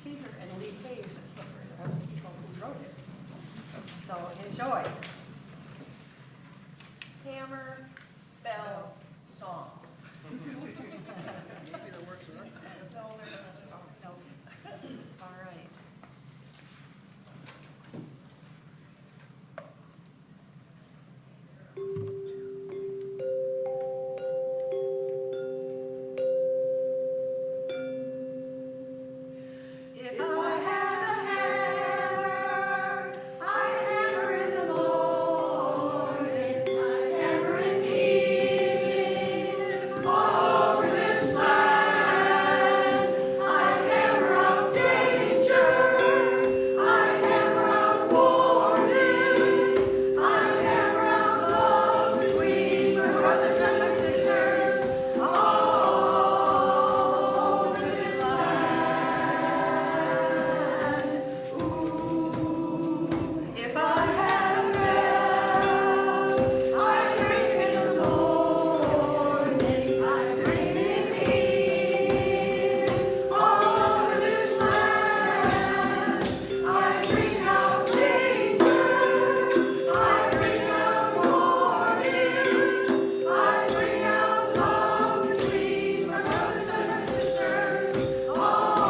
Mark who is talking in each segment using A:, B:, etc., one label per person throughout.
A: Seeger and Lee Hayes as the people who wrote it. So enjoy. Hammer, bell, song.
B: Maybe that works, right?
A: No, no. All right. If I had a hammer, I'd hammer in the morning, I'd hammer in the evening, over this land. I'd hammer out danger, I'd hammer out warning, I'd hammer out love between my brothers and my sisters, all over this land. If I had a bell, I'd ring in the morning, I'd ring in the evening, all over this land. I'd ring out danger, I'd ring out warning, I'd ring out love between my brothers and my sisters, all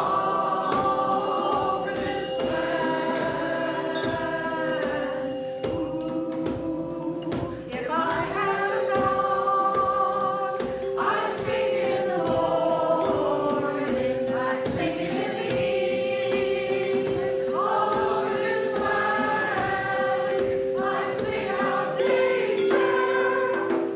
A: over this land. If I had a song, I'd sing it in the morning, I'd sing it in the evening, all over this land. I'd sing out danger,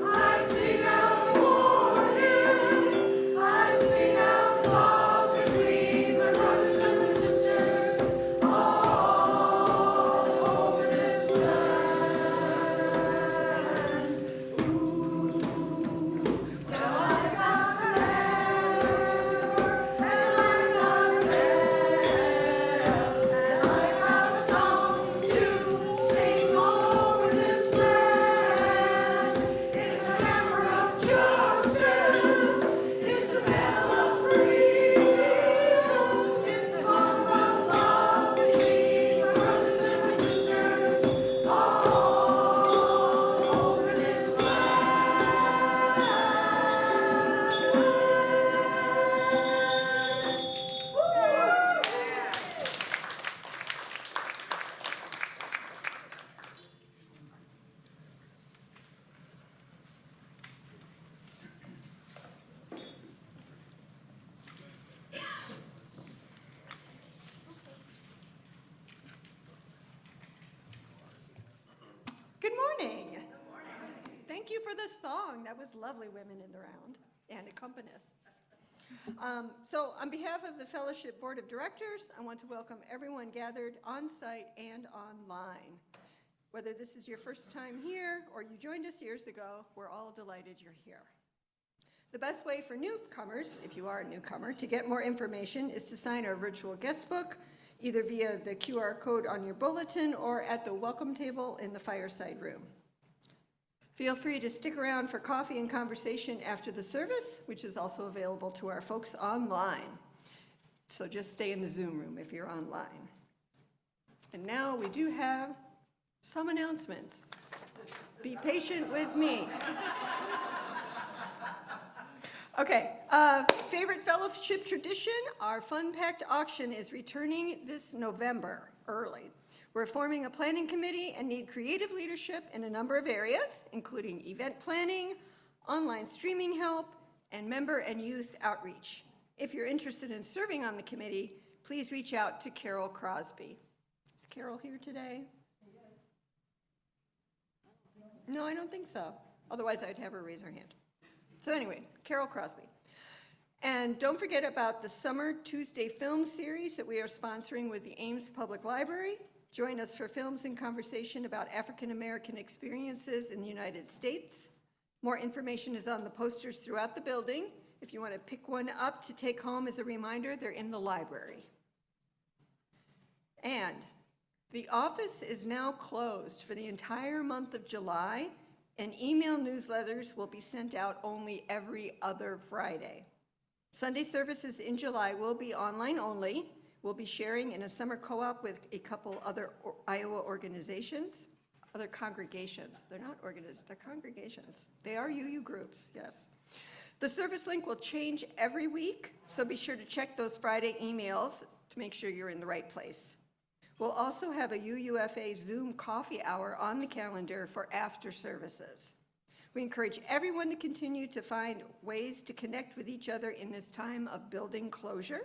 A: I'd sing out warning, I'd sing out love between my brothers and my sisters, all over this land. Now I got a hammer, and I got a bell, and I got a song to sing over this land. It's a hammer of justice, it's a bell of freedom, it's a song about love between my brothers and my sisters, all over this
C: Good morning. Thank you for this song. That was lovely, Women in the Round, and accompanists. So on behalf of the Fellowship Board of Directors, I want to welcome everyone gathered on-site and online. Whether this is your first time here or you joined us years ago, we're all delighted you're here. The best way for newcomers, if you are a newcomer, to get more information is to sign our virtual guest book, either via the QR code on your bulletin or at the welcome table in the fireside room. Feel free to stick around for coffee and conversation after the service, which is also available to our folks online. So just stay in the Zoom room if you're online. And now we do have some announcements. Be patient with me. Okay, favorite fellowship tradition, our fun-packed auction is returning this November, early. We're forming a planning committee and need creative leadership in a number of areas, including event planning, online streaming help, and member and youth outreach. If you're interested in serving on the committee, please reach out to Carol Crosby. Is Carol here today? No, I don't think so. Otherwise, I'd have her raise her hand. So anyway, Carol Crosby. And don't forget about the Summer Tuesday Film Series that we are sponsoring with the Ames Public Library. Join us for films and conversation about African American experiences in the United States. More information is on the posters throughout the building. If you want to pick one up to take home as a reminder, they're in the library. And the office is now closed for the entire month of July, and email newsletters will be sent out only every other Friday. Sunday services in July will be online only, We'll be sharing in a summer co-op with a couple other Iowa organizations, other congregations. They're not organizations, they're congregations. They are UU groups, yes. The service link will change every week, so be sure to check those Friday emails to make sure you're in the right place. We'll also have a UUFA Zoom coffee hour on the calendar for after services. We encourage everyone to continue to find ways to connect with each other in this time of building closure.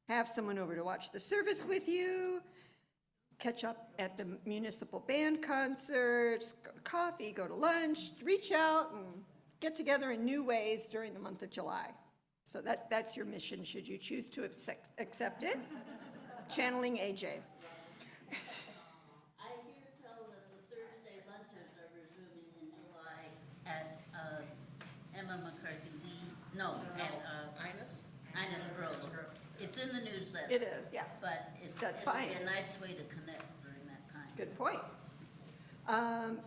C: Have someone over to watch the service with you, catch up at the municipal band concerts, go to coffee, go to lunch, reach out and get together in new ways during the month of July. So that's your mission, should you choose to accept it. Channeling AJ.
D: I hear tell that the Thursday lunches are resuming in July at Emma McCarthy Lee, at Ines Grove. It's in the newsletter.
C: It is, yeah.
D: But
C: That's
D: it'll
C: fine.
D: be a nice way to connect during that time.
C: Good point.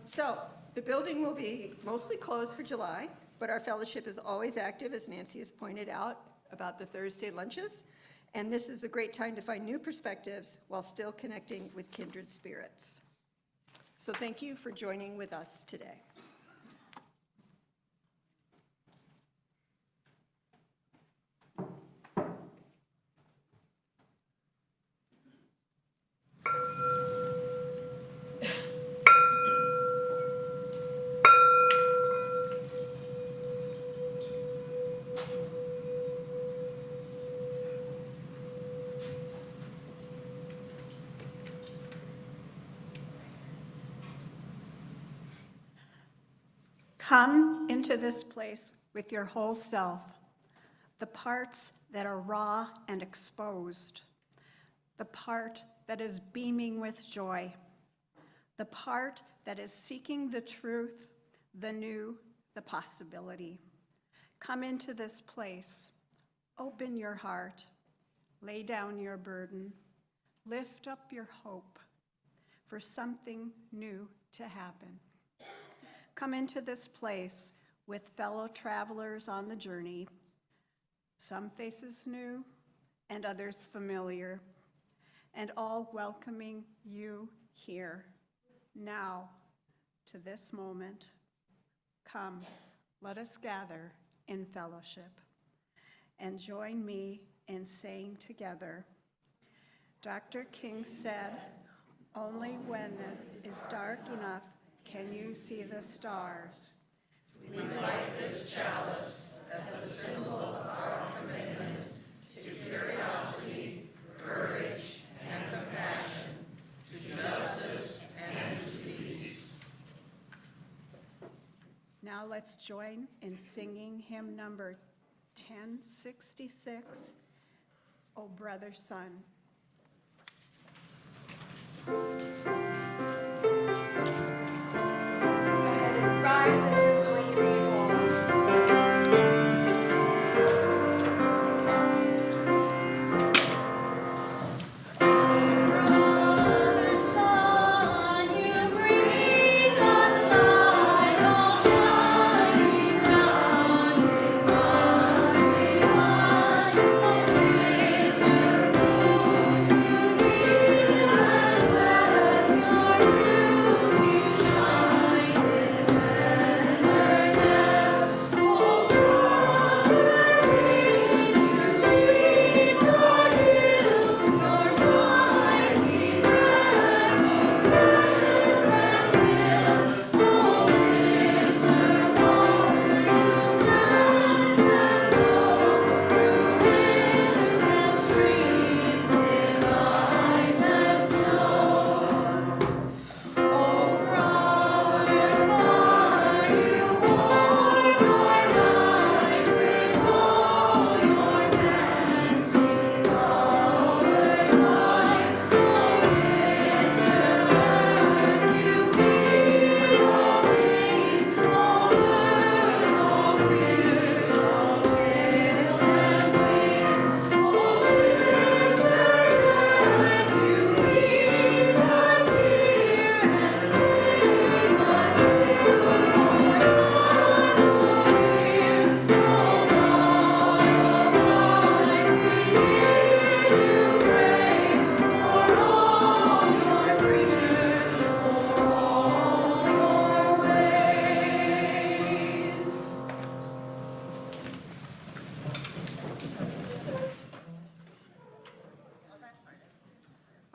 C: So the building will be mostly closed for July, but our fellowship is always active, as Nancy has pointed out, about the Thursday lunches. And this is a great time to find new perspectives while still connecting with kindred spirits. So thank you for joining with us today.
E: Come into this place with your whole self, the parts that are raw and exposed, the part that is beaming with joy, the part that is seeking the truth, the new, the possibility. Come into this place, open your heart, lay down your burden, lift up your hope for something new to happen. Come into this place with fellow travelers on the journey, some faces new and others familiar, and all welcoming you here, now, to this moment. Come, let us gather in fellowship, and join me in saying together, Dr. King said, only when it is dark enough can you see the stars.
A: We light this chalice as a symbol of our commitment to curiosity, courage, and compassion, to justice and to peace.
E: Now let's join in singing hymn number 1066, O Brother Sun.
C: Rise as you're going to read all.
D: Brother sun, you bring us light, all shining round with fiery light. Oh, sister moon, you heal and let us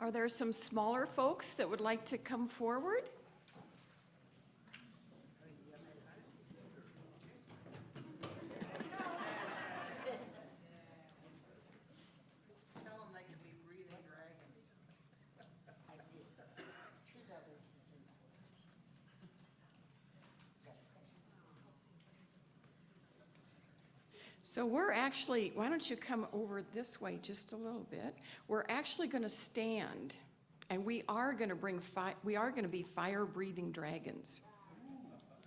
F: Are there some smaller folks that would like to come forward?
B: Tell them they can be breathing dragons.
D: I did. Choose others is in that.
F: So we're actually, why don't you come over this way just a little bit? We're actually going to stand, and we are going to be fire-breathing dragons.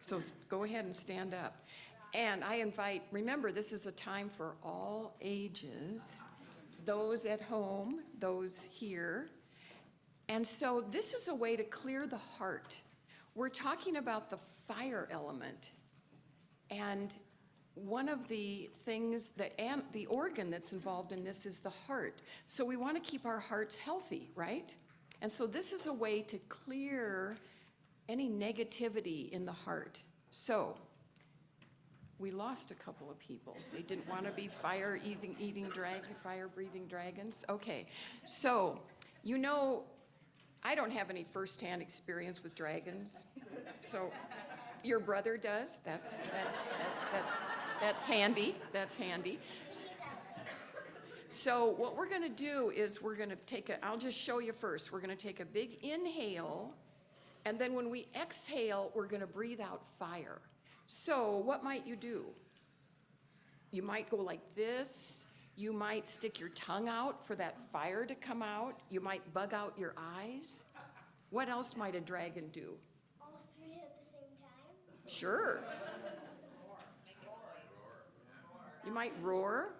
F: So go ahead and stand up. And I invite, remember, this is a time for all ages, those at home, those here. And so this is a way to clear the heart. We're talking about the fire element. And one of the things the organ that's involved in this is the heart. So we want to keep our hearts healthy, right? And so this is a way to clear any negativity in the heart. So we lost a couple of people. They didn't want to be fire-breathing dragons. Okay, so you know, I don't have any firsthand experience with dragons. So your brother does. That's handy. That's handy. So what we're going to do is we're going to I'll just show you first. We're going to take a big inhale, and then when we exhale, we're going to breathe out fire. So what might you do? You might go like this. You might stick your tongue out for that fire to come out. You might bug out your eyes. What else might a dragon do?
A: All three at the same time?
F: Sure. You might roar.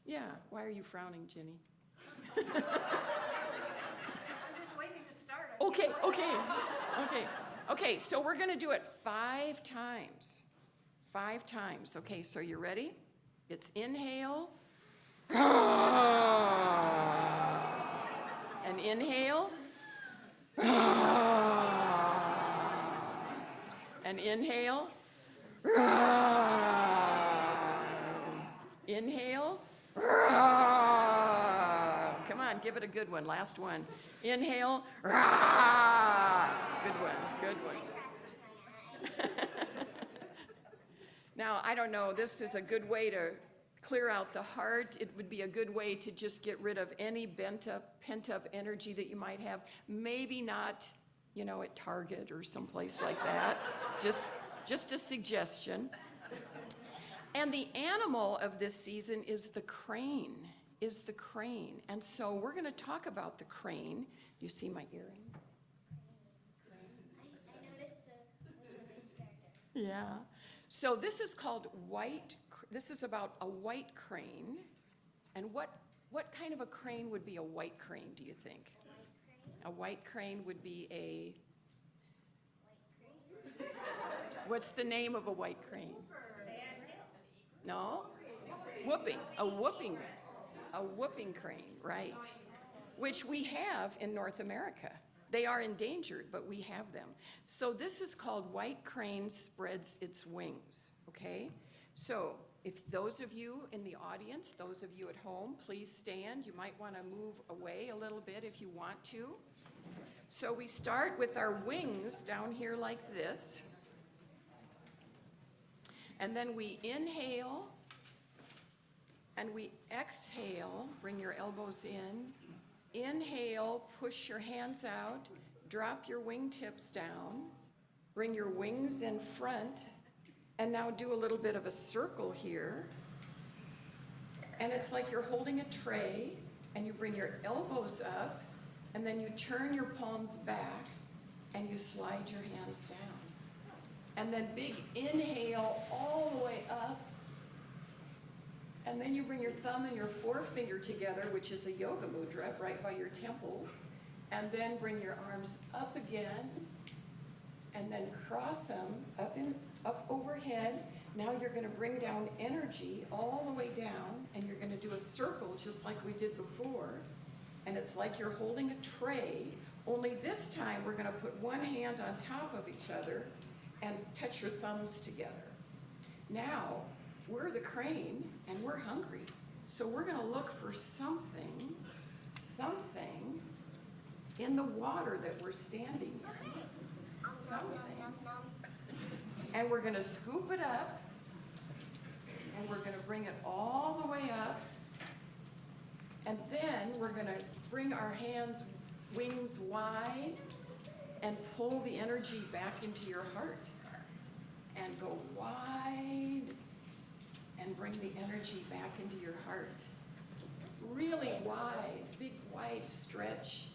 F: Yeah, why are you frowning, Jenny?
C: I'm just waiting to start.
F: Okay, so we're gonna do it 5 times. 5 times, okay, so you ready? It's inhale. And inhale. And inhale. Inhale. Come on, give it a good one. Last one. Inhale. Good one, good one. Now, I don't know, this is a good way to clear out the heart. It would be a good way to just get rid of any pent-up energy that you might have. Maybe not, at Target or someplace like that. Just a suggestion. And the animal of this season is the crane. And so we're going to talk about the crane. You see my earrings?
A: I noticed when they started.
F: Yeah. So this is called this is about a white crane. And what kind of a crane would be a white crane, do you think? A white crane would be a... What's the name of a white crane? No? A whooping crane, right? Which we have in North America. They are endangered, but we have them. So this is called white crane spreads its wings, okay? So if those of you in the audience, those of you at home, please stand. You might want to move away a little bit if you want to. So we start with our wings down here like this. And then we inhale and we exhale. Bring your elbows in. Inhale, push your hands out, drop your wingtips down, bring your wings in front, and now do a little bit of a circle here. And it's like you're holding a tray, and you bring your elbows up, and then you turn your palms back, and you slide your hands down. And then big inhale all the way up. And then you bring your thumb and your forefinger together, which is a yoga mudra, right by your temples. And then bring your arms up again. And then cross them up overhead. Now you're going to bring down energy all the way down. And you're going to do a circle just like we did before. And it's like you're holding a tray. Only this time we're going to put one hand on top of each other and touch your thumbs together. Now, we're the crane, and we're hungry. So we're going to look for something in the water that we're standing in, something. And we're gonna scoop it up, and we're gonna bring it all the way up, and then we're gonna bring our hands, wings wide, and pull the energy back into your heart. And go wide, and bring the energy back into your heart. Really wide, big wide stretch.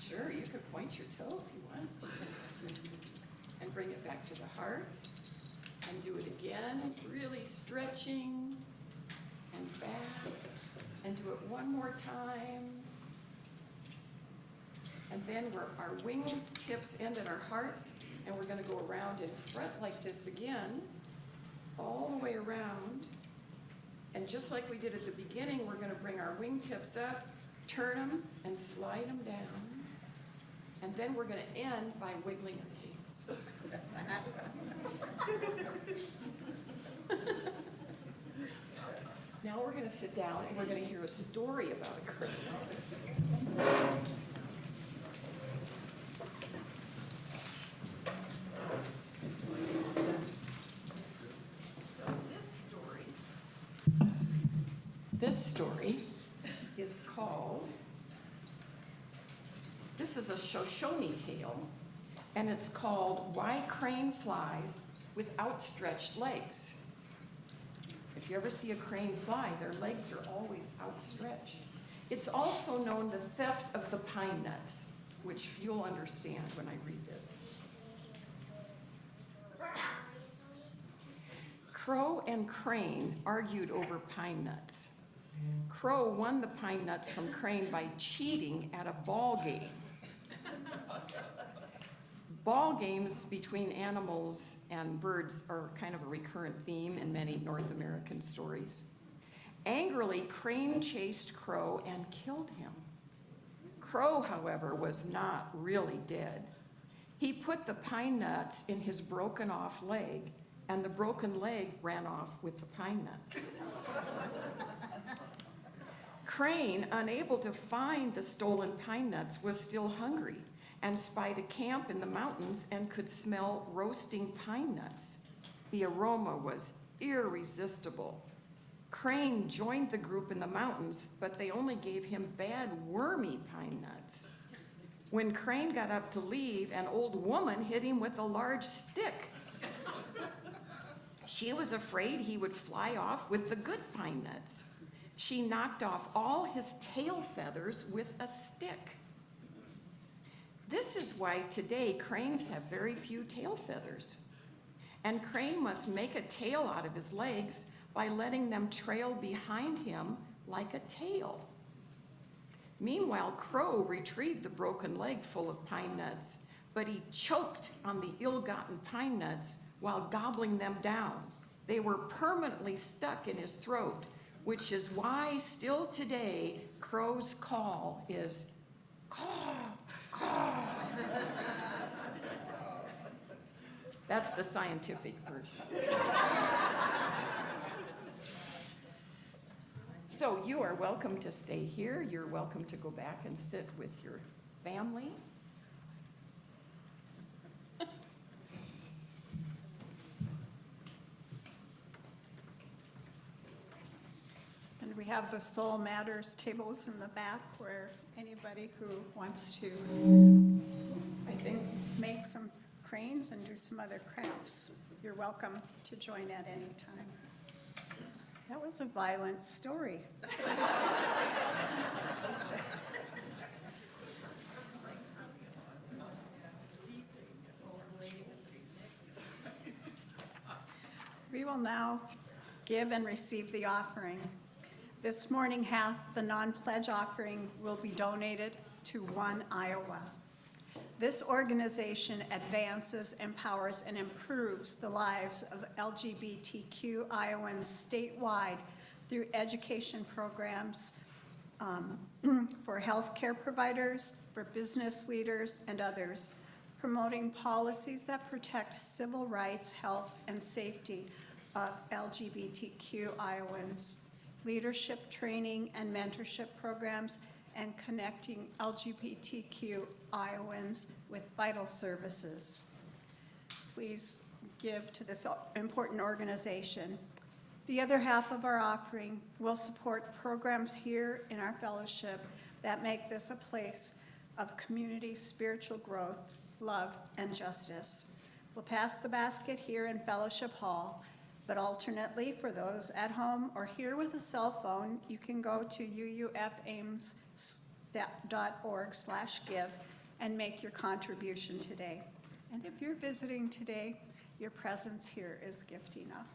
F: Sure, you could point your toe if you want. And bring it back to the heart. And do it again, really stretching. And back. And do it one more time. And then our wings tips end at our hearts, and we're gonna go around in front like this again, all the way around. And just like we did at the beginning, we're gonna bring our wingtips up, turn them, and slide them down. And then we're gonna end by wiggling our tails. Now we're gonna sit down and we're gonna hear a story about a crane. This story is called, this is a Shoshone tale, and it's called Why Crane Flies with Outstretched Legs. If you ever see a crane fly, their legs are always outstretched. It's also known the theft of the pine nuts, which you'll understand when I read this. Crow and Crane argued over pine nuts. Crow won the pine nuts from Crane by cheating at a ball game. Ball games between animals and birds are kind of a recurrent theme in many North American stories. Angrily, Crane chased Crow and killed him. Crow, however, was not really dead. He put the pine nuts in his broken off leg, and the broken leg ran off with the pine nuts. Crane, unable to find the stolen pine nuts, was still hungry and spied a camp in the mountains and could smell roasting pine nuts. The aroma was irresistible. Crane joined the group in the mountains, but they only gave him bad, wormy pine nuts. When Crane got up to leave, an old woman hit him with a large stick. She was afraid he would fly off with the good pine nuts. She knocked off all his tail feathers with a stick. This is why today cranes have very few tail feathers. And Crane must make a tail out of his legs by letting them trail behind him like a tail. Meanwhile, Crow retrieved the broken leg full of pine nuts, but he choked on the ill-gotten pine nuts while gobbling them down. They were permanently stuck in his throat, which is why still today, Crow's call is caw, caw. That's the scientific version. So you are welcome to stay here. You're welcome to go back and sit with your family.
E: And we have the Soul Matters tables in the back where anybody who wants to, I think, make some cranes and do some other crafts, you're welcome to join at any time. That was a violent story. We will now give and receive the offering. This morning, half the non-pledge offering will be donated to One Iowa. This organization advances, empowers, and improves the lives of LGBTQ Iowans statewide through education programs for healthcare providers, for business leaders, and others, promoting policies that protect civil rights, health, and safety of LGBTQ Iowans, leadership training and mentorship programs, and connecting LGBTQ Iowans with vital services. Please give to this important organization. The other half of our offering will support programs here in our fellowship that make this a place of community, spiritual growth, love, and justice. We'll pass the basket here in Fellowship Hall, but alternately for those at home or here with a cell phone, you can go to uufames.org/give and make your contribution today. And if you're visiting today, your presence here is gift enough.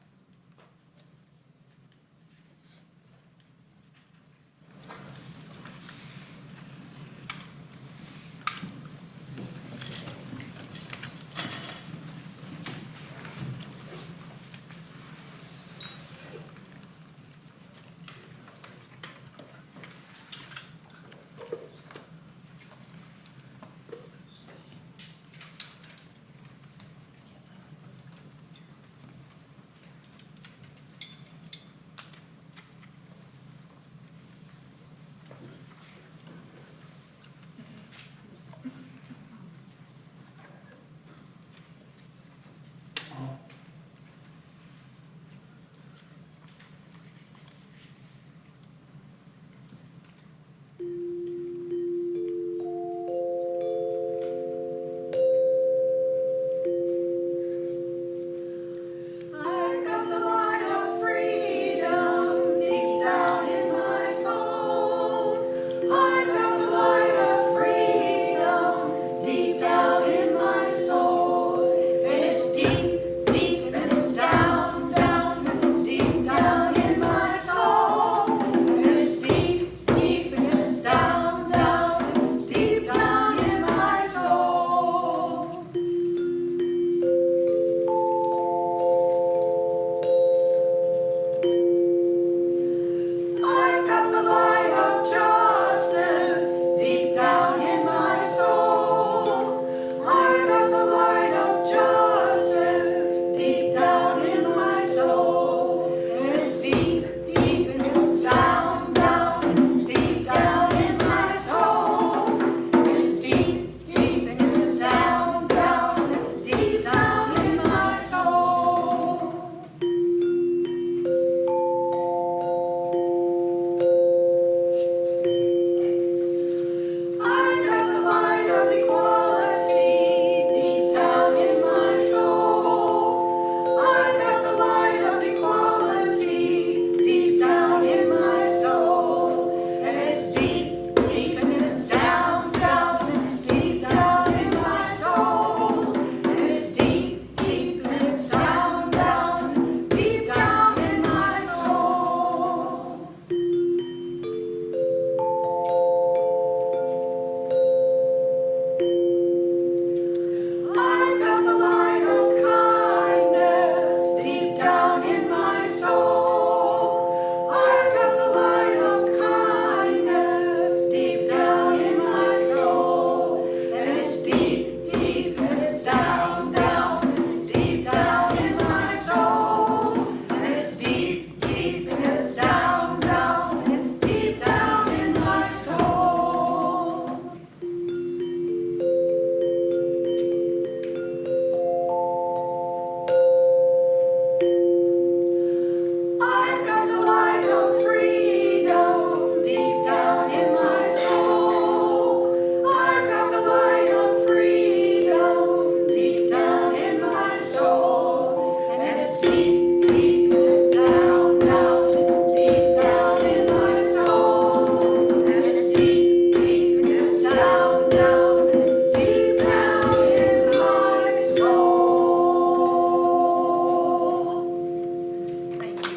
A: I've got the light of freedom deep down in my soul. I've got the light of freedom deep down in my soul. And it's deep, deep, and it's down, down, it's deep down in my soul. And it's deep, deep, and it's down, down, it's deep down in my soul. I've got the light of justice deep down in my soul. I've got the light of justice deep down in my soul. And it's deep, deep, and it's down, down, it's deep down in my soul. It's deep, deep, and it's down, down, it's deep down in my soul. I've got the light of equality deep down in my soul. I've got the light of equality deep down in my soul. And it's deep, deep, and it's down, down, it's deep down in my soul. And it's deep, deep, and it's down, down, deep down in my soul. I've got the light of kindness deep down in my soul. I've got the light of kindness deep down in my soul. And it's deep, deep, and it's down, down, it's deep down in my soul. And it's deep, deep, and it's down, down, it's deep down in my soul. I've got the light of freedom deep down in my soul. I've got the light of freedom deep down in my soul. And it's deep, deep, and it's down, down, it's deep down in my soul. And it's deep, deep, and it's down, down, it's deep down in my soul. Thank you.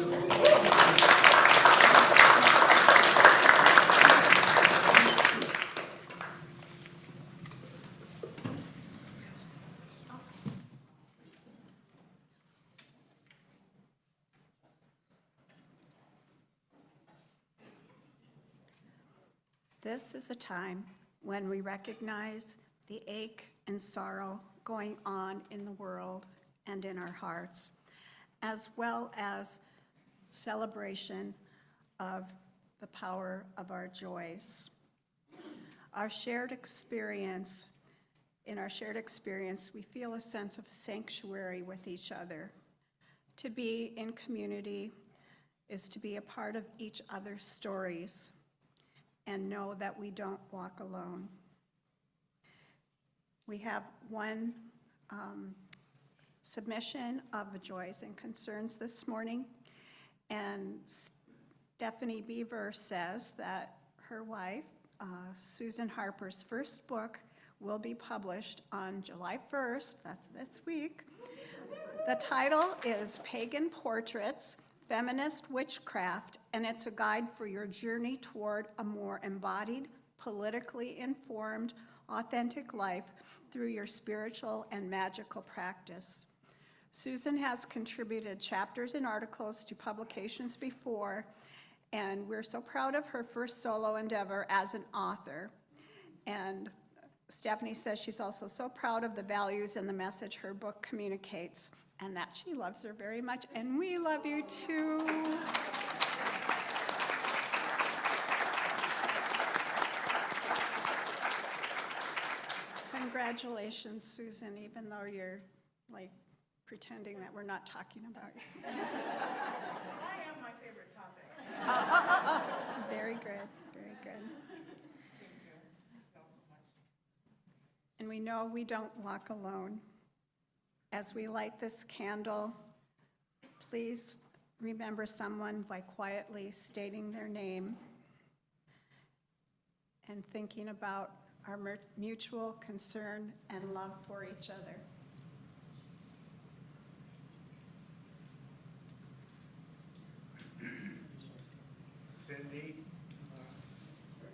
E: This is a time when we recognize the ache and sorrow going on in the world and in our hearts, as well as celebration of the power of our joys. our shared experience, in our shared experience, we feel a sense of sanctuary with each other. To be in community is to be a part of each other's stories and know that we don't walk alone. We have one submission of joys and concerns this morning, and Stephanie Beaver says that her wife, Susan Harper's first book, will be published on July 1st, that's this week. The title is Pagan Portraits, Feminist Witchcraft, and it's a guide for your journey toward a more embodied, politically informed, authentic life through your spiritual and magical practice. Susan has contributed chapters and articles to publications before, and we're so proud of her first solo endeavor as an author. And Stephanie says she's also so proud of the values and the message her book communicates, and that she loves her very much, and we love you too. Congratulations, Susan, even though you're like pretending that we're not talking about you.
B: I am my favorite topic.
E: Very good, very good. And we know we don't walk alone. As we light this candle, please remember someone by quietly stating their name and thinking about our mutual concern and love for each other.
G: Cindy,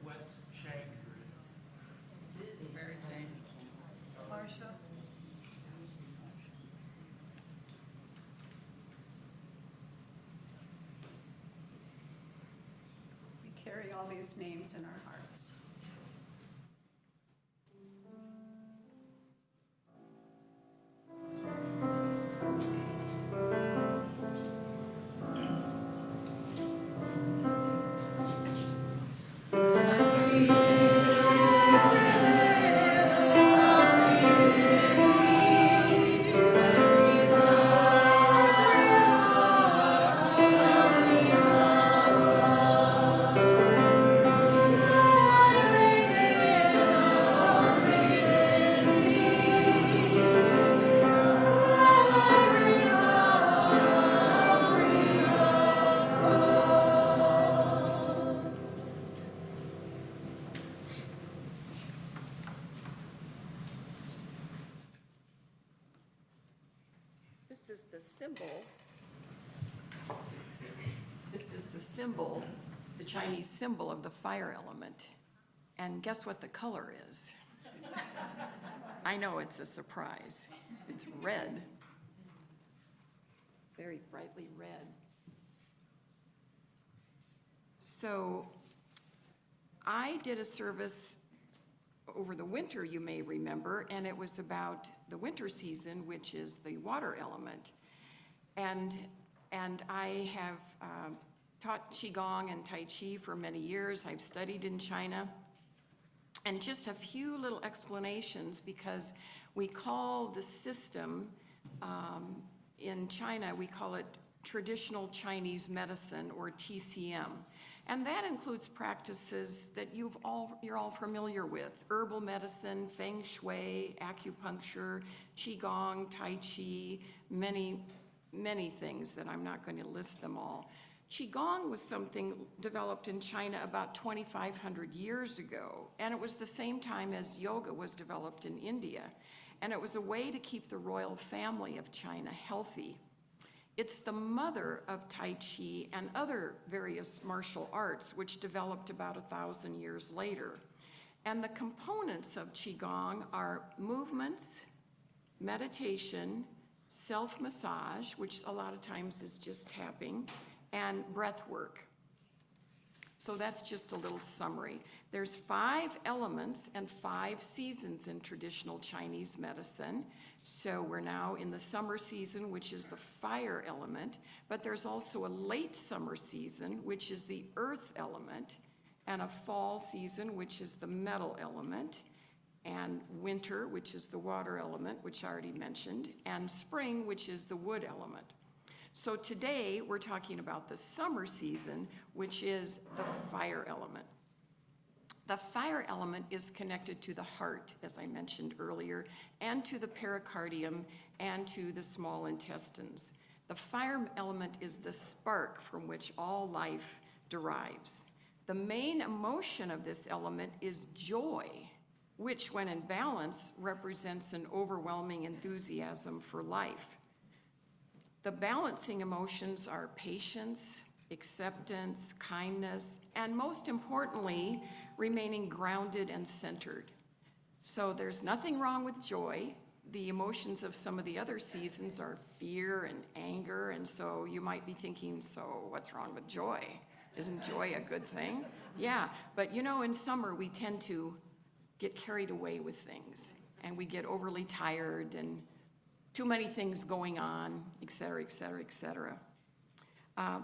H: Wes Shank.
B: Mary Jane. Marcia.
E: We carry all these names in our hearts.
F: This is the symbol. This is the symbol, the Chinese symbol of the fire element. And guess what the color is? I know it's a surprise. It's red. Very brightly red. So I did a service over the winter, you may remember, and it was about the winter season, which is the water element. And I have taught Qigong and Tai Chi for many years. I've studied in China. And just a few little explanations, because we call the system in China, we call it traditional Chinese medicine, or TCM. And that includes practices that you're all familiar with: herbal medicine, feng shui, acupuncture, qigong, tai chi, many things that I'm not going to list them all. Qigong was something developed in China about 2,500 years ago, and it was the same time as yoga was developed in India. And it was a way to keep the royal family of China healthy. It's the mother of Tai Chi and other various martial arts, which developed about 1,000 years later. And the components of Qigong are movements, meditation, self-massage, which a lot of times is just tapping, and breath work. So that's just a little summary. There's 5 elements and 5 seasons in traditional Chinese medicine. So we're now in the summer season, which is the fire element, but there's also a late summer season, which is the earth element, and a fall season, which is the metal element, and winter, which is the water element, which I already mentioned, and spring, which is the wood element. So today, we're talking about the summer season, which is the fire element. The fire element is connected to the heart, as I mentioned earlier, and to the pericardium and to the small intestines. The fire element is the spark from which all life derives. The main emotion of this element is joy, which, when in balance, represents an overwhelming enthusiasm for life. The balancing emotions are patience, acceptance, kindness, and most importantly, remaining grounded and centered. So there's nothing wrong with joy. The emotions of some of the other seasons are fear and anger, and so you might be thinking, so what's wrong with joy? Isn't joy a good thing? Yeah, but you know, in summer we tend to get carried away with things, and we get overly tired and too many things going on, et cetera, et cetera, et cetera.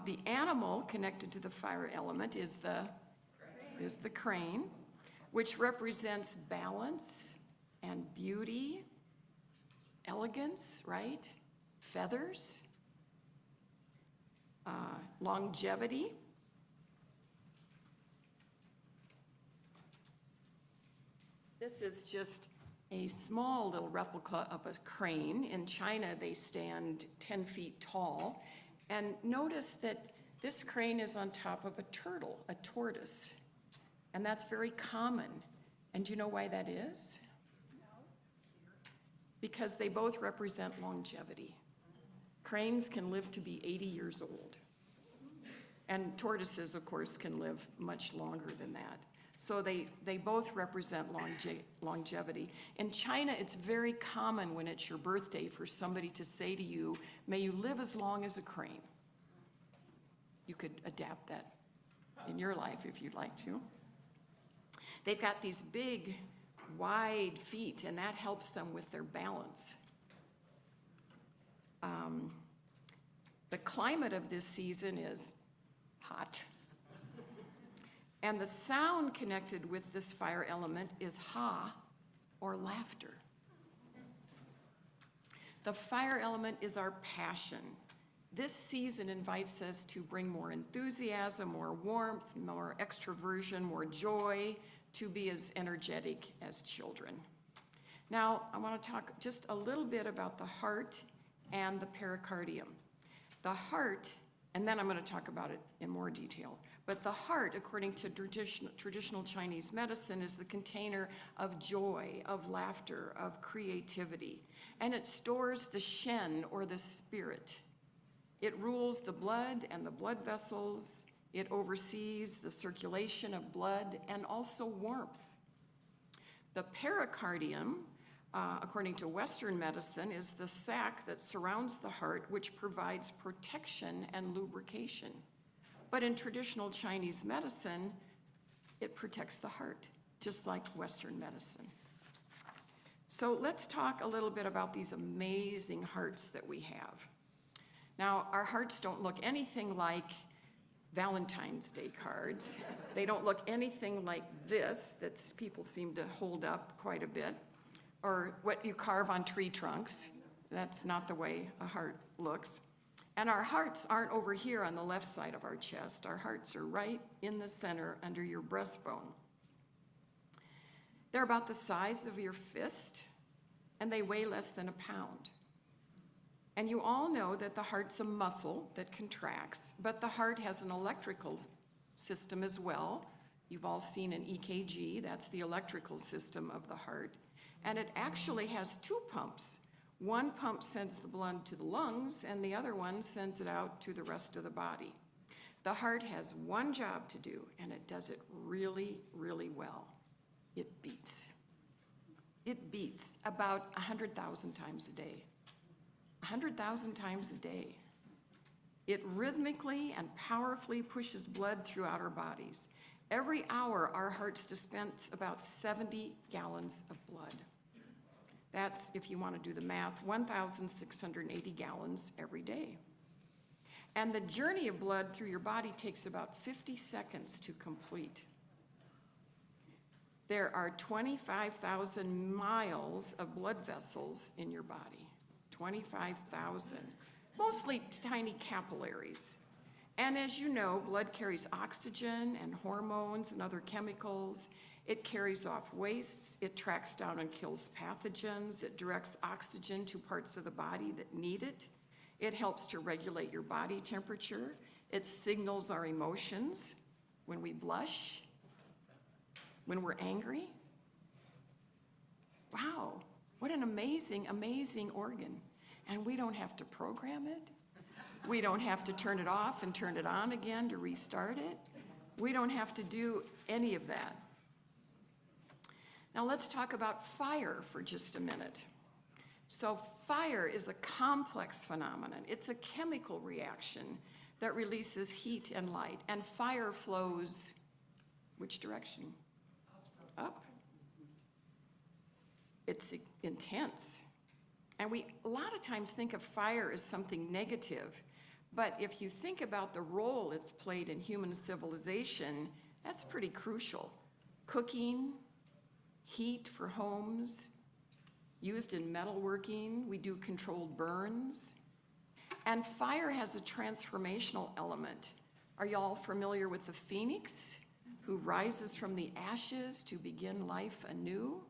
F: The animal connected to the fire element is the crane, which represents balance and beauty, elegance, right? Feathers, longevity. This is just a small little replica of a crane. In China, they stand 10 feet tall. And notice that this crane is on top of a turtle, a tortoise. And that's very common. And do you know why that is? Because they both represent longevity. Cranes can live to be 80 years old. And tortoises, of course, can live much longer than that. So they both represent longevity. In China, it's very common when it's your birthday for somebody to say to you, may you live as long as a crane. You could adapt that in your life if you'd like to. They've got these big, wide feet, and that helps them with their balance. The climate of this season is hot. And the sound connected with this fire element is ha, or laughter. The fire element is our passion. This season invites us to bring more enthusiasm, more warmth, more extroversion, more joy, to be as energetic as children. Now, I want to talk just a little bit about the heart and the pericardium. The heart, and then I'm going to talk about it in more detail. But the heart, according to traditional Chinese medicine, is the container of joy, of laughter, of creativity. And it stores the shen, or the spirit. It rules the blood and the blood vessels. It oversees the circulation of blood and also warmth. The pericardium, according to Western medicine, is the sac that surrounds the heart, which provides protection and lubrication. But in traditional Chinese medicine, it protects the heart, just like Western medicine. So let's talk a little bit about these amazing hearts that we have. Now, our hearts don't look anything like Valentine's Day cards. They don't look anything like this that people seem to hold up quite a bit, or what you carve on tree trunks. That's not the way a heart looks. And our hearts aren't over here on the left side of our chest. Our hearts are right in the center under your breastbone. They're about the size of your fist, and they weigh less than a pound. And you all know that the heart's a muscle that contracts, but the heart has an electrical system as well. You've all seen an EKG, that's the electrical system of the heart. And it actually has two pumps. One pump sends the blood to the lungs, and the other one sends it out to the rest of the body. The heart has one job to do, and it does it really, really well. It beats. It beats about 100,000 times a day. 100,000 times a day. It rhythmically and powerfully pushes blood throughout our bodies. Every hour, our hearts dispense about 70 gallons of blood. That's, if you want to do the math, 1,680 gallons every day. And the journey of blood through your body takes about 50 seconds to complete. There are 25,000 miles of blood vessels in your body. 25,000, mostly tiny capillaries. And as you know, blood carries oxygen and hormones and other chemicals. It carries off wastes, it tracks down and kills pathogens, it directs oxygen to parts of the body that need it. It helps to regulate your body temperature. It signals our emotions when we blush, when we're angry. Wow, what an amazing, amazing organ. And we don't have to program it. We don't have to turn it off and turn it on again to restart it. We don't have to do any of that. Now let's talk about fire for just a minute. So fire is a complex phenomenon. It's a chemical reaction that releases heat and light. And fire flows which direction? Up. It's intense. And we a lot of times think of fire as something negative. But if you think about the role it's played in human civilization, that's pretty crucial. Cooking, heat for homes, used in metalworking, we do controlled burns. And fire has a transformational element. Are y'all familiar with the phoenix who rises from the ashes to begin life anew?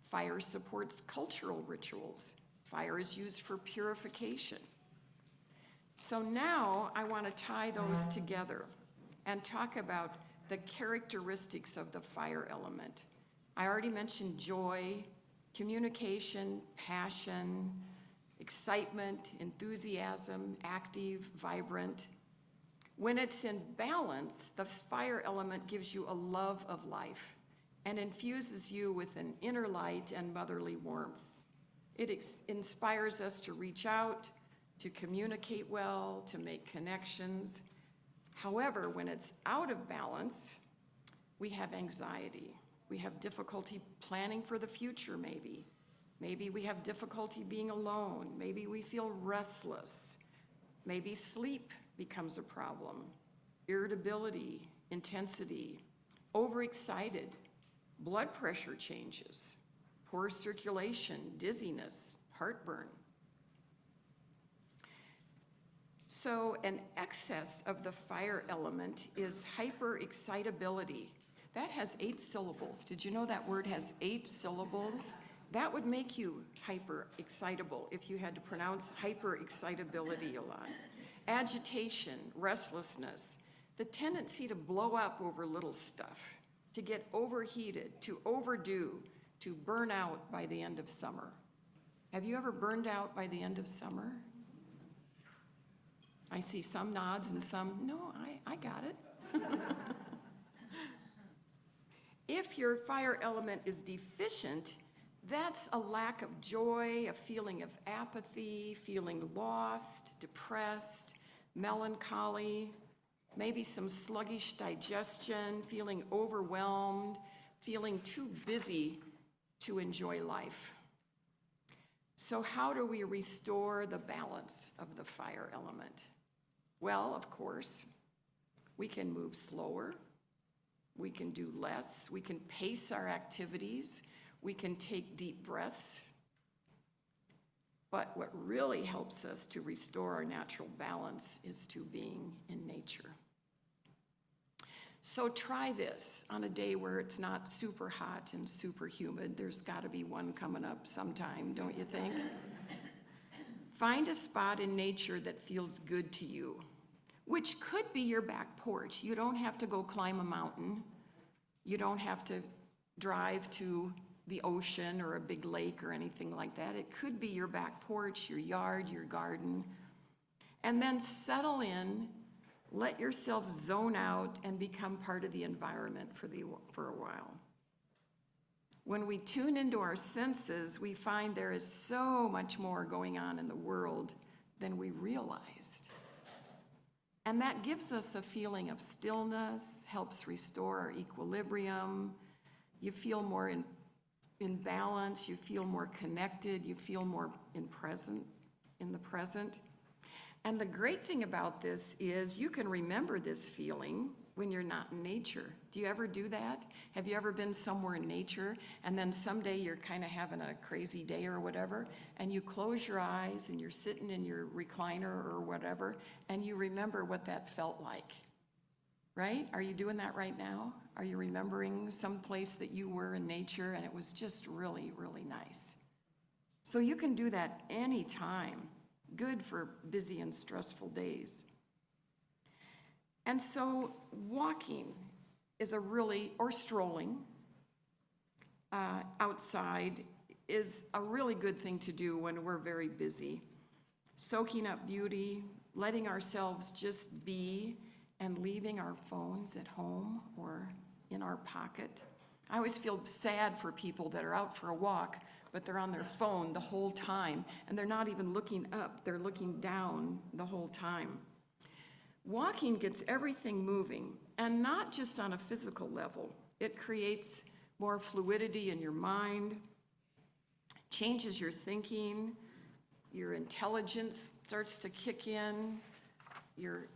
F: Fire supports cultural rituals. Fire is used for purification. So now I want to tie those together and talk about the characteristics of the fire element. I already mentioned joy, communication, passion, excitement, enthusiasm, active, vibrant. When it's in balance, the fire element gives you a love of life and infuses you with an inner light and motherly warmth. It inspires us to reach out, to communicate well, to make connections. However, when it's out of balance, we have anxiety. We have difficulty planning for the future, maybe. Maybe we have difficulty being alone. Maybe we feel restless. Maybe sleep becomes a problem. Irritability, intensity, overexcited, blood pressure changes, poor circulation, dizziness, heartburn. So an excess of the fire element is hyperexcitability. That has 8 syllables. Did you know that word has 8 syllables? That would make you hyper-excitable if you had to pronounce hyper-excitability a lot. Agitation, restlessness, the tendency to blow up over little stuff, to get overheated, to overdo, to burn out by the end of summer. Have you ever burned out by the end of summer? I see some nods and some, no, I got it. If your fire element is deficient, that's a lack of joy, a feeling of apathy, feeling lost, depressed, melancholy, maybe some sluggish digestion, feeling overwhelmed, feeling too busy to enjoy life. So how do we restore the balance of the fire element? Well, of course, we can move slower. We can do less. We can pace our activities. We can take deep breaths. But what really helps us to restore our natural balance is to being in nature. So try this on a day where it's not super hot and super humid. There's got to be one coming up sometime, don't you think? Find a spot in nature that feels good to you, which could be your back porch. You don't have to go climb a mountain. You don't have to drive to the ocean or a big lake or anything like that. It could be your back porch, your yard, your garden. And then settle in, let yourself zone out and become part of the environment for a while. When we tune into our senses, we find there is so much more going on in the world than we realized. And that gives us a feeling of stillness, helps restore our equilibrium. You feel more in balance, you feel more connected, you feel more in the present. And the great thing about this is you can remember this feeling when you're not in nature. Do you ever do that? Have you ever been somewhere in nature and then someday you're kind of having a crazy day or whatever, and you close your eyes and you're sitting in your recliner or whatever, and you remember what that felt like, right? Are you doing that right now? Are you remembering some place that you were in nature and it was just really, really nice? So you can do that anytime. Good for busy and stressful days. And so walking is or strolling outside is a really good thing to do when we're very busy. Soaking up beauty, letting ourselves just be, and leaving our phones at home or in our pocket. I always feel sad for people that are out for a walk, but they're on their phone the whole time, and they're not even looking up, they're looking down the whole time. Walking gets everything moving, and not just on a physical level. It creates more fluidity in your mind, changes your thinking, your intelligence starts to kick in,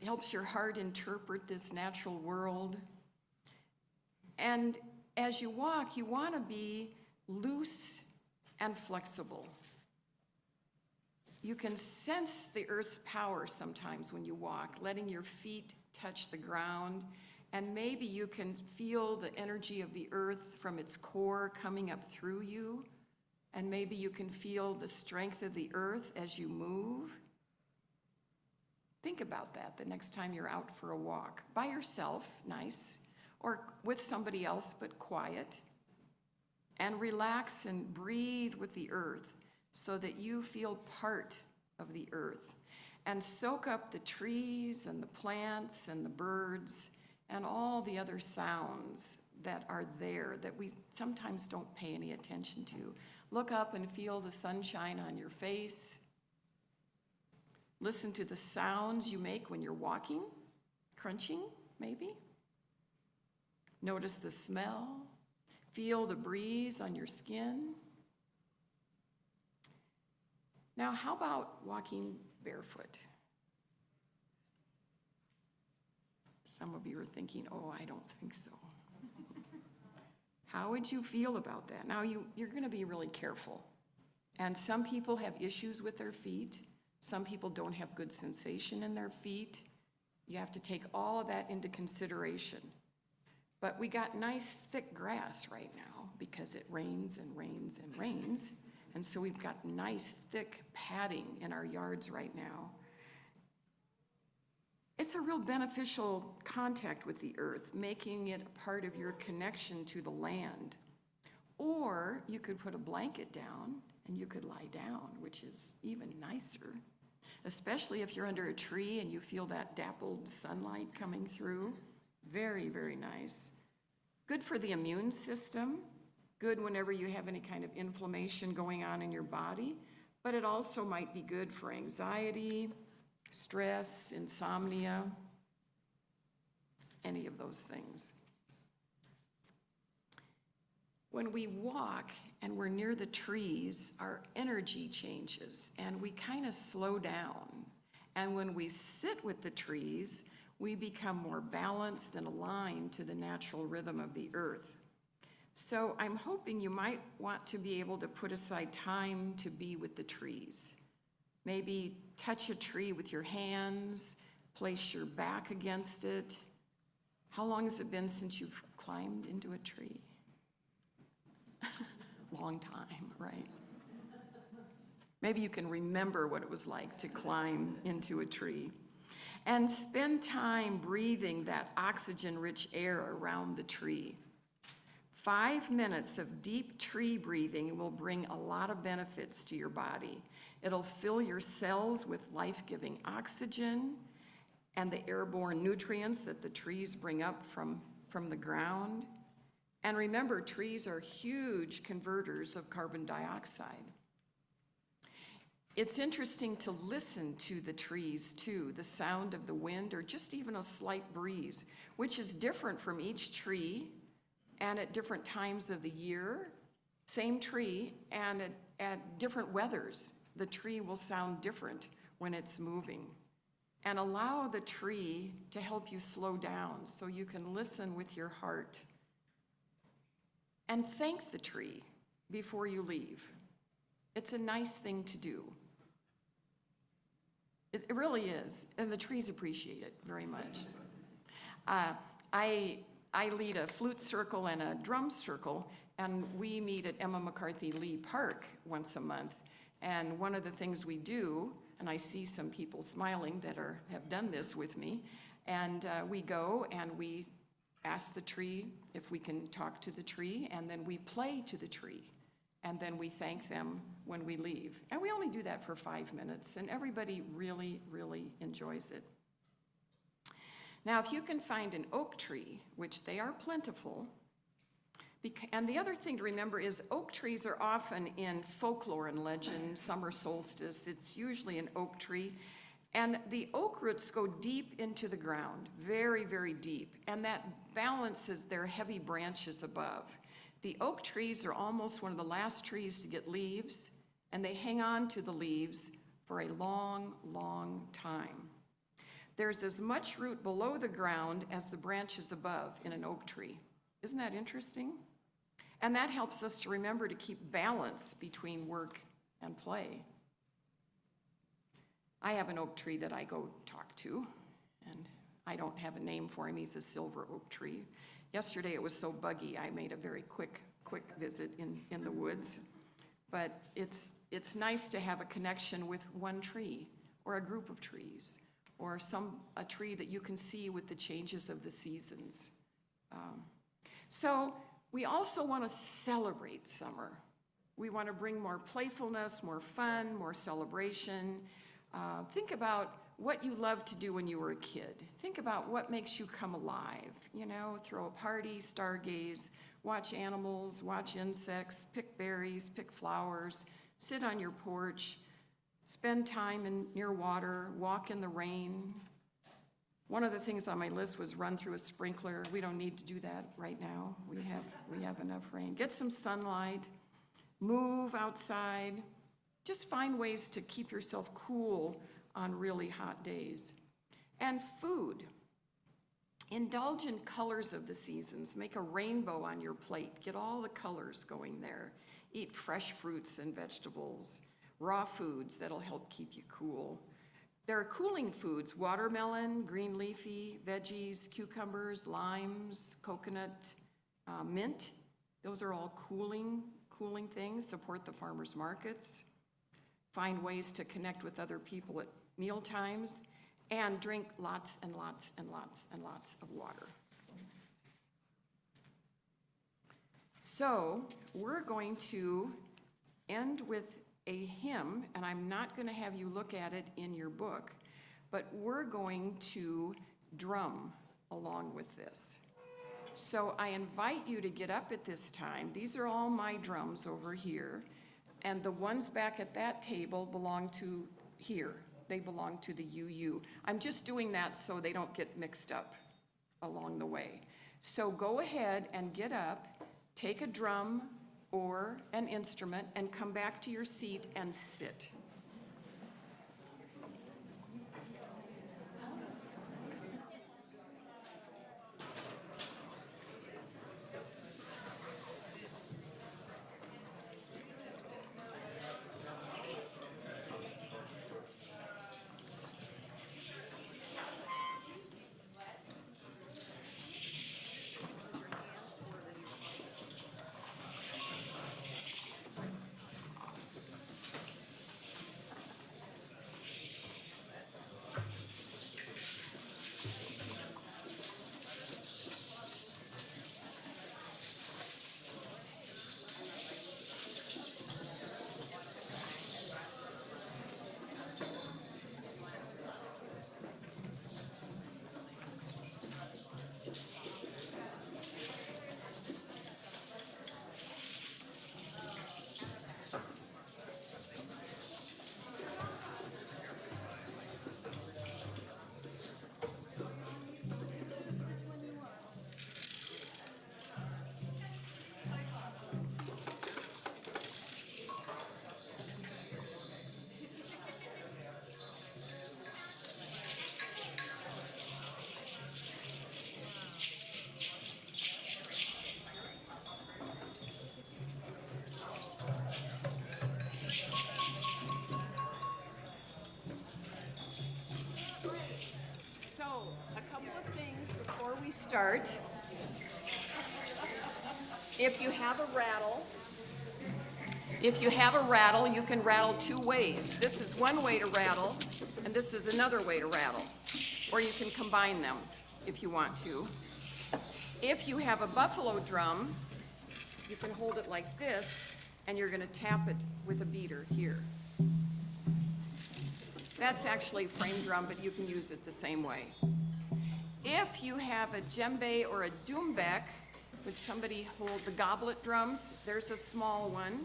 F: helps your heart interpret this natural world. And as you walk, you want to be loose and flexible. You can sense the earth's power sometimes when you walk, letting your feet touch the ground, and maybe you can feel the energy of the earth from its core coming up through you, and maybe you can feel the strength of the earth as you move. Think about that the next time you're out for a walk, by yourself, nice, or with somebody else, but quiet. And relax and breathe with the earth so that you feel part of the earth, and soak up the trees and the plants and the birds and all the other sounds that are there that we sometimes don't pay any attention to. Look up and feel the sunshine on your face. Listen to the sounds you make when you're walking, crunching maybe. Notice the smell. Feel the breeze on your skin. Now, how about walking barefoot? Some of you are thinking, oh, I don't think so. How would you feel about that? Now, you're going to be really careful. And some people have issues with their feet. Some people don't have good sensation in their feet. You have to take all of that into consideration. But we got nice thick grass right now because it rains and rains and rains. And so we've got nice thick padding in our yards right now. It's a real beneficial contact with the earth, making it a part of your connection to the land. Or you could put a blanket down and you could lie down, which is even nicer, especially if you're under a tree and you feel that dappled sunlight coming through. Very, very nice. Good for the immune system. Good whenever you have any kind of inflammation going on in your body, but it also might be good for anxiety, stress, insomnia, any of those things. When we walk and we're near the trees, our energy changes and we kind of slow down. And when we sit with the trees, we become more balanced and aligned to the natural rhythm of the earth. So I'm hoping you might want to be able to put aside time to be with the trees. Maybe touch a tree with your hands, place your back against it. How long has it been since you've climbed into a tree? Long time, right? Maybe you can remember what it was like to climb into a tree. And spend time breathing that oxygen-rich air around the tree. 5 minutes of deep tree breathing will bring a lot of benefits to your body. It'll fill your cells with life-giving oxygen and the airborne nutrients that the trees bring up from the ground. And remember, trees are huge converters of carbon dioxide. It's interesting to listen to the trees too, the sound of the wind or just even a slight breeze, which is different from each tree and at different times of the year. Same tree, and at different weathers, the tree will sound different when it's moving. and allow the tree to help you slow down so you can listen with your heart. And thank the tree before you leave. It's a nice thing to do. It really is, and the trees appreciate it very much. I lead a flute circle and a drum circle, and we meet at Emma McCarthy Lee Park once a month. And one of the things we do, and I see some people smiling that have done this with me, and we go and we ask the tree if we can talk to the tree, and then we play to the tree, and then we thank them when we leave. And we only do that for 5 minutes, and everybody really, really enjoys it. Now, if you can find an oak tree, which they are plentiful, and the other thing to remember is oak trees are often in folklore and legend, summer solstice, it's usually an oak tree. And the oak roots go deep into the ground, very, very deep, and that balances their heavy branches above. The oak trees are almost one of the last trees to get leaves, and they hang on to the leaves for a long, long time. There's as much root below the ground as the branches above in an oak tree. Isn't that interesting? And that helps us to remember to keep balance between work and play. I have an oak tree that I go talk to, and I don't have a name for him. He's a silver oak tree. Yesterday it was so buggy, I made a very quick visit in the woods. But it's nice to have a connection with one tree, or a group of trees, or a tree that you can see with the changes of the seasons. So we also want to celebrate summer. We want to bring more playfulness, more fun, more celebration. Think about what you loved to do when you were a kid. Think about what makes you come alive. You know, throw a party, stargaze, watch animals, watch insects, pick berries, pick flowers, sit on your porch, spend time near water, walk in the rain. One of the things on my list was run through a sprinkler. We don't need to do that right now. We have enough rain. Get some sunlight, move outside. Just find ways to keep yourself cool on really hot days. And food. Indulge in colors of the seasons. Make a rainbow on your plate. Get all the colors going there. Eat fresh fruits and vegetables. Raw foods that'll help keep you cool. There are cooling foods: watermelon, green leafy, veggies, cucumbers, limes, coconut, mint. Those are all cooling things. Support the farmers markets. Find ways to connect with other people at meal times, and drink lots and lots and lots and lots of water. So we're going to end with a hymn, and I'm not going to have you look at it in your book, but we're going to drum along with this. So I invite you to get up at this time. These are all my drums over here. And the ones back at that table belong to here. They belong to the UU. I'm just doing that so they don't get mixed up along the way. So go ahead and get up, take a drum or an instrument, and come back to your seat and sit. start, if you have a rattle, you can rattle two ways. This is one way to rattle, and this is another way to rattle. Or you can combine them if you want to. If you have a buffalo drum, you can hold it like this, and you're going to tap it with a beater here. That's actually a frame drum, but you can use it the same way. If you have a djembe or a doumbek, would somebody hold the goblet drums? There's a small one.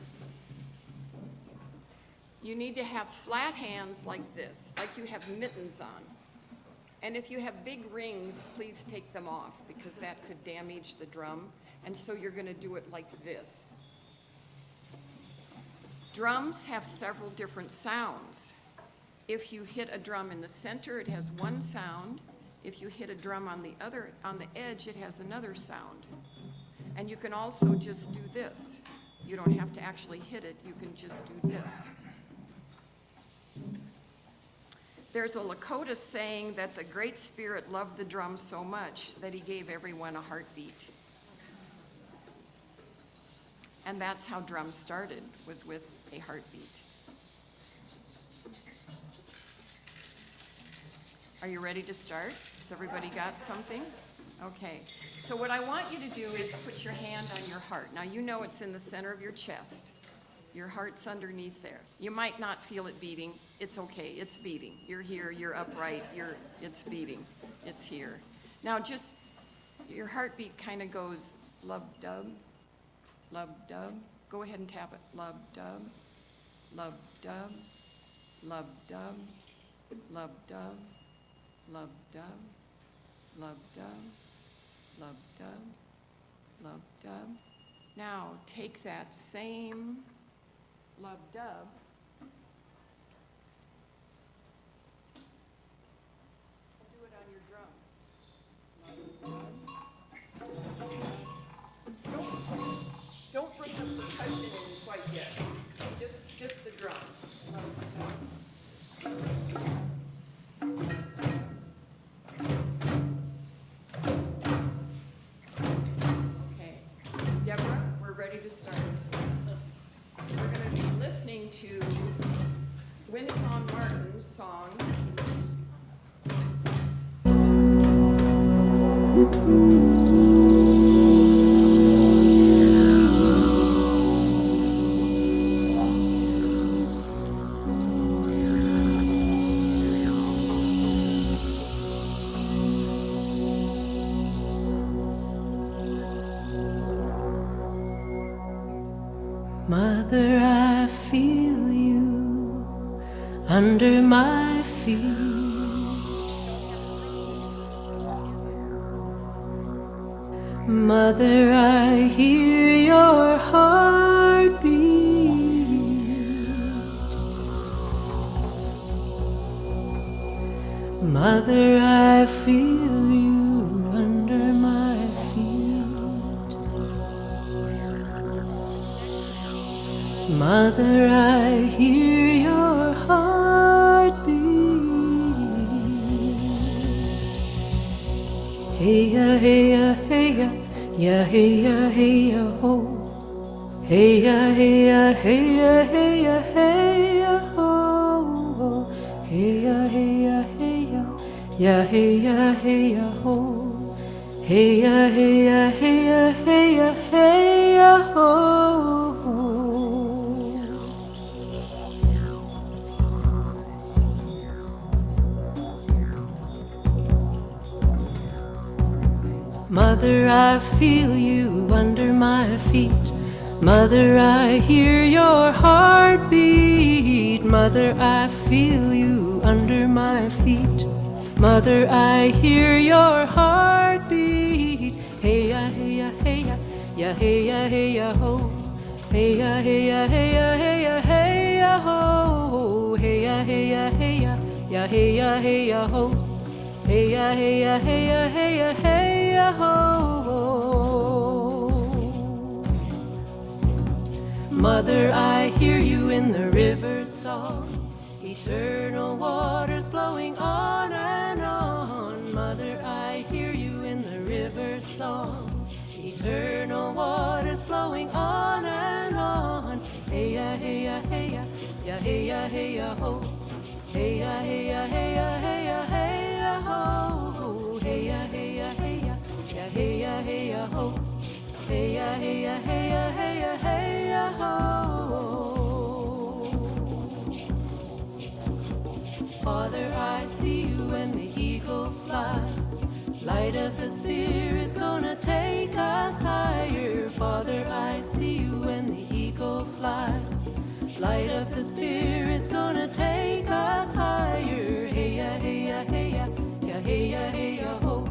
F: You need to have flat hands like this, like you have mittens on. And if you have big rings, please take them off because that could damage the drum. And so you're going to do it like this. Drums have several different sounds. If you hit a drum in the center, it has one sound. If you hit a drum on the edge, it has another sound. And you can also just do this. You don't have to actually hit it, you can just do this. There's a Lakota saying that the Great Spirit loved the drum so much that he gave everyone a heartbeat. And that's how drums started, was with a heartbeat. Are you ready to start? Has everybody got something? Okay. So what I want you to do is put your hand on your heart. Now you know it's in the center of your chest. Your heart's underneath there. You might not feel it beating. It's okay, it's beating. You're here, you're upright, it's beating. It's here. Now just, your heartbeat kind of goes lub-dub, lub-dub. Go ahead and tap it. Lub-dub, lub-dub, lub-dub, lub-dub, lub-dub, lub-dub, lub-dub, lub-dub. Now take that same lub-dub do it on your drum. Don't bring the percussion in quite yet. Just the drum. Okay, Deborah, we're ready to start. We're going to be listening to Winton Martin's song.
I: Mother, I feel you under my feet. Mother, I hear your heartbeat. Mother, I feel you under my feet. Mother, I hear your heartbeat. Hey ya, hey ya, hey ya, ya hey ya, hey ya, ho. Hey ya, hey ya, hey ya, hey ya, hey ya, ho. Hey ya, hey ya, hey ya, ya hey ya, hey ya, ho. Hey ya, hey ya, hey ya, hey ya, hey ya, ho. Mother, I feel you under my feet. Mother, I hear your heartbeat. Mother, I feel you under my feet. Mother, I hear your heartbeat. Hey ya, hey ya, hey ya, ya hey ya, hey ya, ho. Hey ya, hey ya, hey ya, hey ya, hey ya, ho. Hey ya, hey ya, hey ya, ya hey ya, hey ya, ho. Hey ya, hey ya, hey ya, hey ya, hey ya, ho. Mother, I hear you in the river's song, eternal waters flowing on and on. Mother, I hear you in the river. river song. Eternal waters flowing on and on. Hey ya, hey ya, hey ya, ya hey ya, hey ya, ho. Hey ya, hey ya, hey ya, hey ya, hey ya, ho. Hey ya, hey ya, hey ya, ya hey ya, hey ya, ho. Hey ya, hey ya, hey ya, hey ya, hey ya, ho. Father, I see you when the eagle flies. Light of the Spirit's gonna take us higher. Father, I see you when the eagle flies. Light of the Spirit's gonna take us higher. Hey ya, hey ya, hey ya, ya hey ya, hey ya, ho.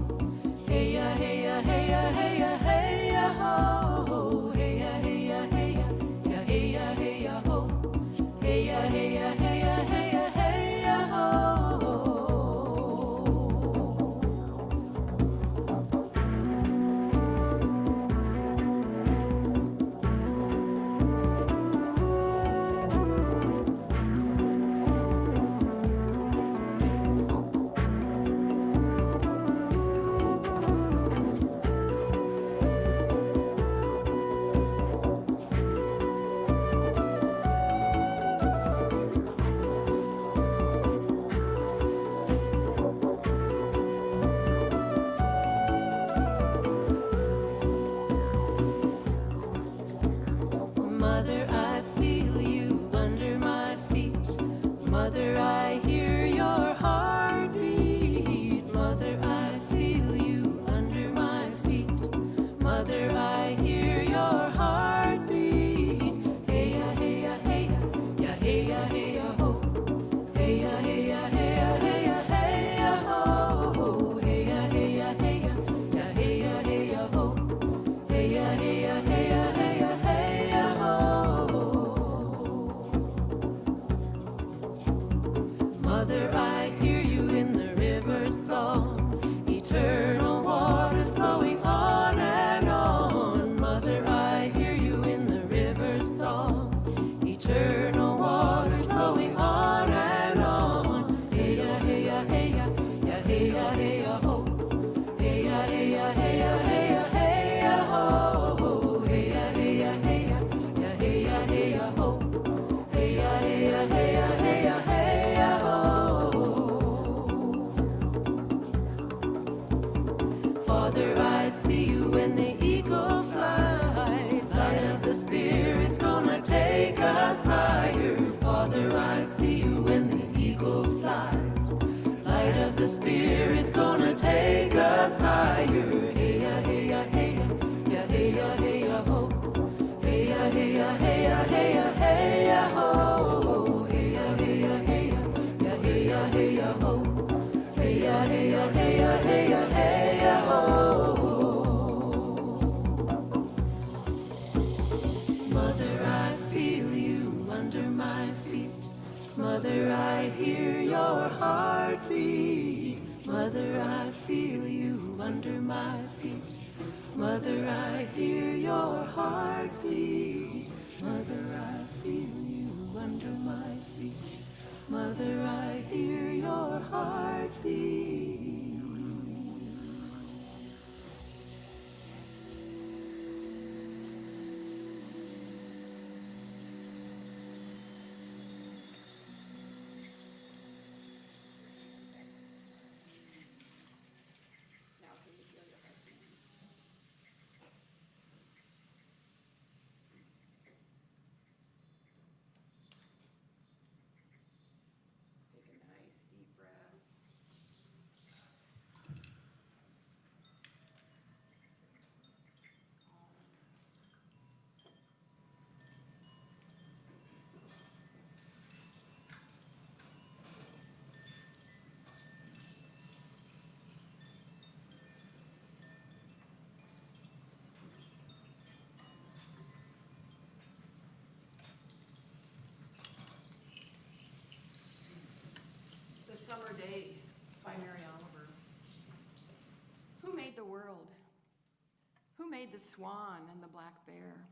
I: Hey ya, hey ya, hey ya, hey ya, hey ya, ho. Hey ya, hey ya, hey ya, ya hey ya, hey ya, ho. Hey ya, hey ya, hey ya, hey ya, hey ya, ho. Mother, I feel you under my feet. Mother, I hear your heartbeat. Mother, I feel you under my feet. Mother, I hear your heartbeat. Hey ya, hey ya, hey ya, ya hey ya, hey ya, ho. Hey ya, hey ya, hey ya, hey ya, hey ya, ho. Hey ya, hey ya, hey ya, ya hey ya, hey ya, ho. Hey ya, hey ya, hey ya, hey ya, hey ya, ho. Mother, I hear you in the river song. Eternal waters flowing on and on. Mother, I hear you in the river song. Eternal waters flowing on and on. Hey ya, hey ya, hey ya, ya hey ya, hey ya, ho. Hey ya, hey ya, hey ya, hey ya, hey ya, ho. Hey ya, hey ya, hey ya, ya hey ya, hey ya, ho. Hey ya, hey ya, hey ya, hey ya, hey ya, ho. Father, I see you when the eagle flies. Light of the Spirit's gonna take us higher. Father, I see you when the eagle flies. Light of the Spirit's gonna take us higher. Hey ya, hey ya, hey ya, ya hey ya, hey ya, ho. Hey ya, hey ya, hey ya, hey ya, hey ya, ho. Hey ya, hey ya, hey ya, ya hey ya, hey ya, ho. Hey ya, hey ya, hey ya, hey ya, hey ya, ho. Mother, I feel you under my feet. Mother, I hear your heartbeat. Mother, I feel you under my feet. Mother, I hear your heartbeat. Mother, I feel you under my feet. Mother, I hear your heartbeat.
F: Now can you feel your heartbeat? Take a nice deep breath. The Summer Day by Mary Oliver. Who made the world? Who made the swan and the black bear?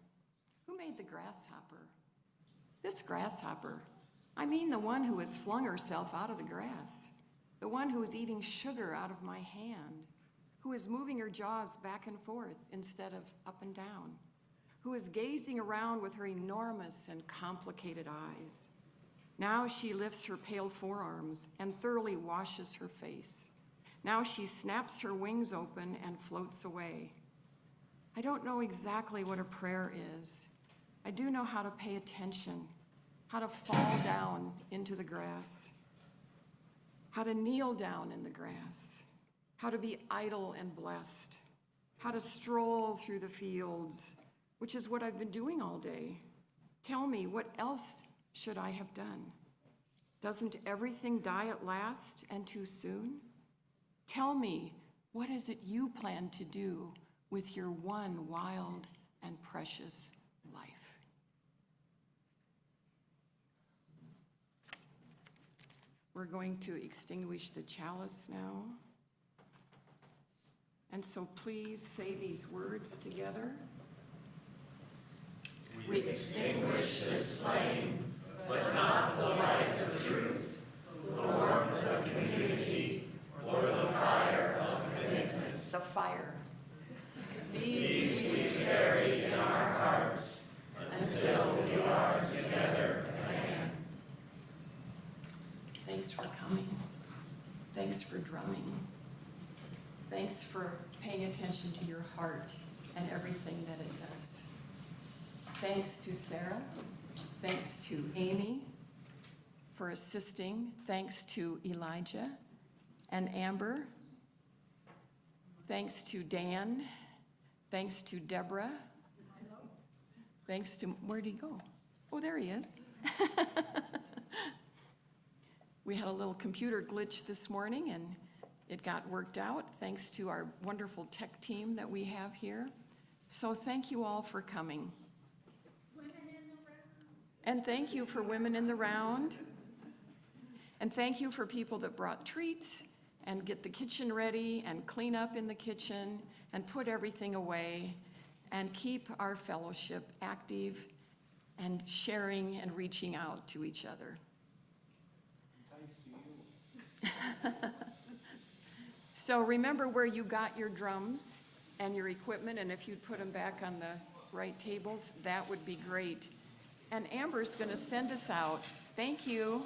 F: Who made the grasshopper? This grasshopper. I mean the one who has flung herself out of the grass. The one who is eating sugar out of my hand. who is moving her jaws back and forth instead of up and down, who is gazing around with her enormous and complicated eyes. Now she lifts her pale forearms and thoroughly washes her face. Now she snaps her wings open and floats away. I don't know exactly what a prayer is. I do know how to pay attention, how to fall down into the grass, how to kneel down in the grass, how to be idle and blessed, how to stroll through the fields, which is what I've been doing all day. Tell me, what else should I have done? Doesn't everything die at last and too soon? Tell me, what is it you plan to do with your one wild and precious life? We're going to extinguish the chalice now. And so please say these words together.
A: We extinguish this flame, but not the light of truth, the warmth of community, or the fire of commitment.
F: The fire.
A: These we carry in our hearts until we are together again.
F: Thanks for coming. Thanks for drumming. Thanks for paying attention to your heart and everything that it does. Thanks to Sarah. Thanks to Amy for assisting. Thanks to Elijah and Amber. Thanks to Dan. Thanks to Deborah. Thanks to, where'd he go? Oh, there he is. We had a little computer glitch this morning and it got worked out thanks to our wonderful tech team that we have here. So thank you all for coming. And thank you for Women in the Round. And thank you for people that brought treats and get the kitchen ready and clean up in the kitchen and put everything away and keep our fellowship active and sharing and reaching out to each other. So remember where you got your drums and your equipment, and if you'd put them back on the right tables, that would be great. And Amber's going to send us out. Thank you.